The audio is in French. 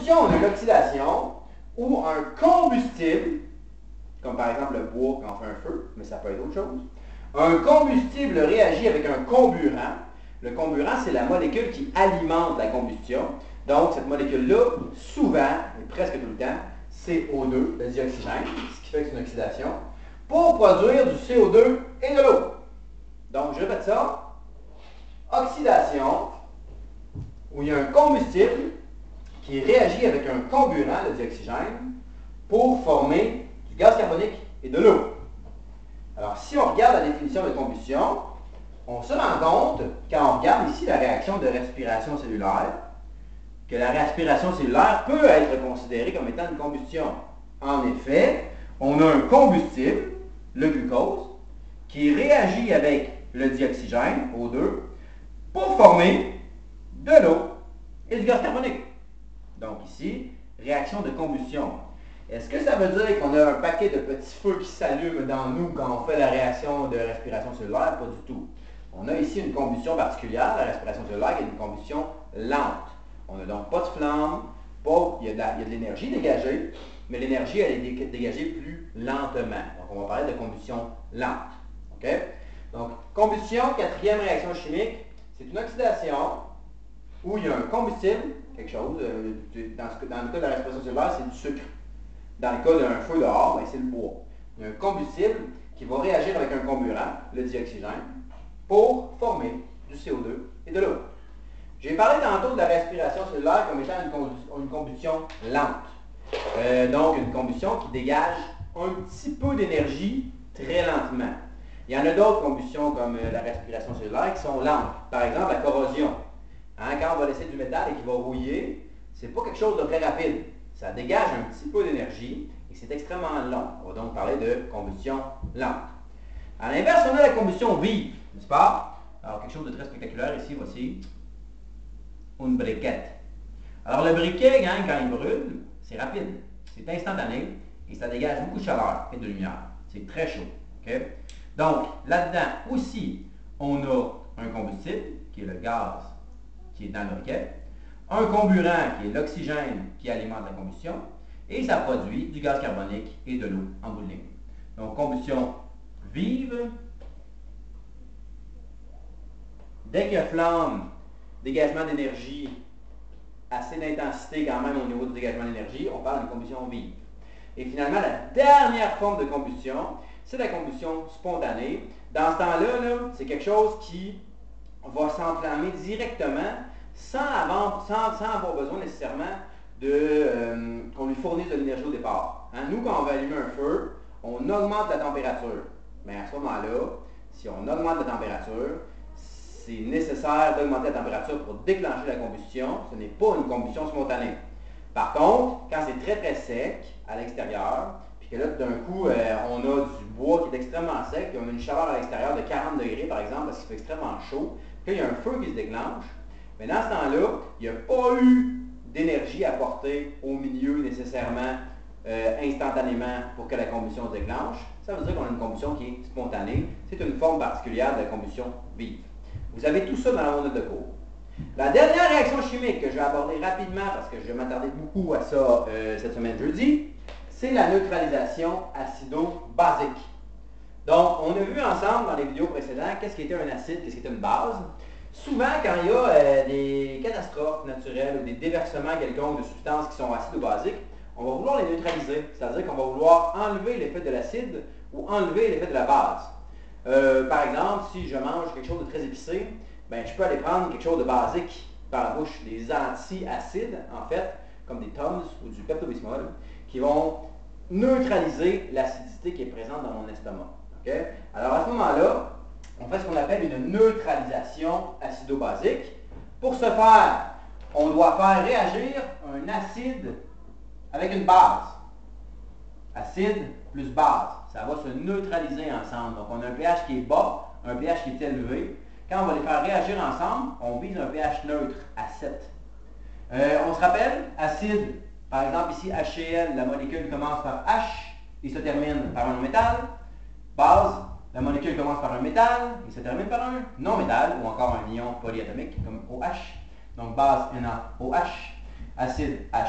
combustion, on a l'oxydation, où un combustible, comme par exemple le bois quand on fait un feu, mais ça peut être autre chose, un combustible réagit avec un comburant. Le comburant, c'est la molécule qui alimente la combustion. Donc, cette molécule-là, souvent, et presque tout le temps, c'est CO2, le dioxygène, ce qui fait que c'est une oxydation, pour produire du CO2 et de l'eau. Donc, je répète ça. Oxydation, où il y a un combustible qui réagit avec un comburant, le dioxygène, pour former du gaz carbonique et de l'eau. Alors, si on regarde la définition de combustion, on se rend compte, quand on regarde ici la réaction de respiration cellulaire, que la respiration cellulaire peut être considérée comme étant une combustion. En effet, on a un combustible, le glucose, qui réagit avec le dioxygène, O2, pour former de l'eau et du gaz carbonique. Donc ici, réaction de combustion. Est-ce que ça veut dire qu'on a un paquet de petits feux qui s'allument dans nous quand on fait la réaction de respiration cellulaire? Pas du tout. On a ici une combustion particulière, la respiration cellulaire, qui est une combustion lente. On n'a donc pas de flamme, il y a de l'énergie dégagée, mais l'énergie elle est dégagée plus lentement. Donc on va parler de combustion lente. Okay? Donc combustion, quatrième réaction chimique, c'est une oxydation où il y a un combustible, quelque chose, dans le cas de la respiration cellulaire, c'est du sucre. Dans le cas d'un feu dehors, c'est le bois. Il y a un combustible qui va réagir avec un comburant, le dioxygène, pour former du CO2 et de l'eau. J'ai parlé tantôt de la respiration cellulaire comme étant une combustion lente. Donc une combustion qui dégage un petit peu d'énergie très lentement. Il y en a d'autres combustions comme la respiration cellulaire qui sont lentes. Par exemple, la corrosion. Quand on va laisser du métal et qu'il va rouiller, c'est pas quelque chose de très rapide. Ça dégage un petit peu d'énergie et c'est extrêmement long. On va donc parler de combustion lente. À l'inverse, on a la combustion vive, n'est-ce pas? Alors, quelque chose de très spectaculaire ici, voici une briquette. Alors, le briquet, quand il brûle, c'est rapide, c'est instantané et ça dégage beaucoup de chaleur et de lumière. C'est très chaud. Okay? Donc, là-dedans aussi, on a un combustible, qui est le gaz qui est dans le briquet, un comburant qui est l'oxygène qui alimente la combustion, et ça produit du gaz carbonique et de l'eau en bout de ligne. Donc, combustion vive. Dès qu'il y a flamme, dégagement d'énergie, assez d'intensité quand même au niveau du dégagement d'énergie, on parle de combustion vive. Et finalement, la dernière forme de combustion, c'est la combustion spontanée. Dans ce temps-là, c'est quelque chose qui va s'enflammer directement sans avoir besoin nécessairement qu'on lui fournisse de l'énergie au départ. Nous, quand on va allumer un feu, on augmente la température. Mais à ce moment-là, si on augmente la température, c'est nécessaire d'augmenter la température pour déclencher la combustion. Ce n'est pas une combustion spontanée. Par contre, quand c'est très très sec à l'extérieur, puis que là, d'un coup, on a du bois qui est extrêmement sec, puis on a une chaleur à l'extérieur de 40 degrés, par exemple, parce qu'il fait extrêmement chaud, puis là, il y a un feu qui se déclenche, mais dans ce temps-là, il n'y a pas eu d'énergie apportée au milieu nécessairement instantanément pour que la combustion se déclenche. Ça veut dire qu'on a une combustion qui est spontanée. C'est une forme particulière de la combustion vive. Vous avez tout ça dans la note de cours. La dernière réaction chimique que je vais aborder rapidement, parce que je vais m'attarder beaucoup à ça cette semaine jeudi, c'est la neutralisation acido-basique. Donc, on a vu ensemble dans les vidéos précédentes qu'est-ce qui était un acide, qu'est-ce qui était une base. Souvent, quand il y a des catastrophes naturelles ou des déversements quelconques de substances qui sont acides ou basiques, on va vouloir les neutraliser. C'est-à-dire qu'on va vouloir enlever l'effet de l'acide ou enlever l'effet de la base. Par exemple, si je mange quelque chose de très épicé, je peux aller prendre quelque chose de basique par la bouche, des anti-acides, en fait, comme des Tums ou du Pepto-Bismol, qui vont neutraliser l'acidité qui est présente dans mon estomac. Okay? Alors à ce moment-là, on fait ce qu'on appelle une neutralisation acido-basique. Pour ce faire, on doit faire réagir un acide avec une base. Acide plus base. Ça va se neutraliser ensemble. Donc on a un pH qui est bas, un pH qui est élevé. Quand on va les faire réagir ensemble, on vise un pH neutre à 7. On se rappelle, acide, par exemple ici HCl, la molécule commence par H et se termine par un non-métal. Base, la molécule commence par un métal et se termine par un non-métal ou encore un ion polyatomique comme OH. Donc base NaOH, acide H.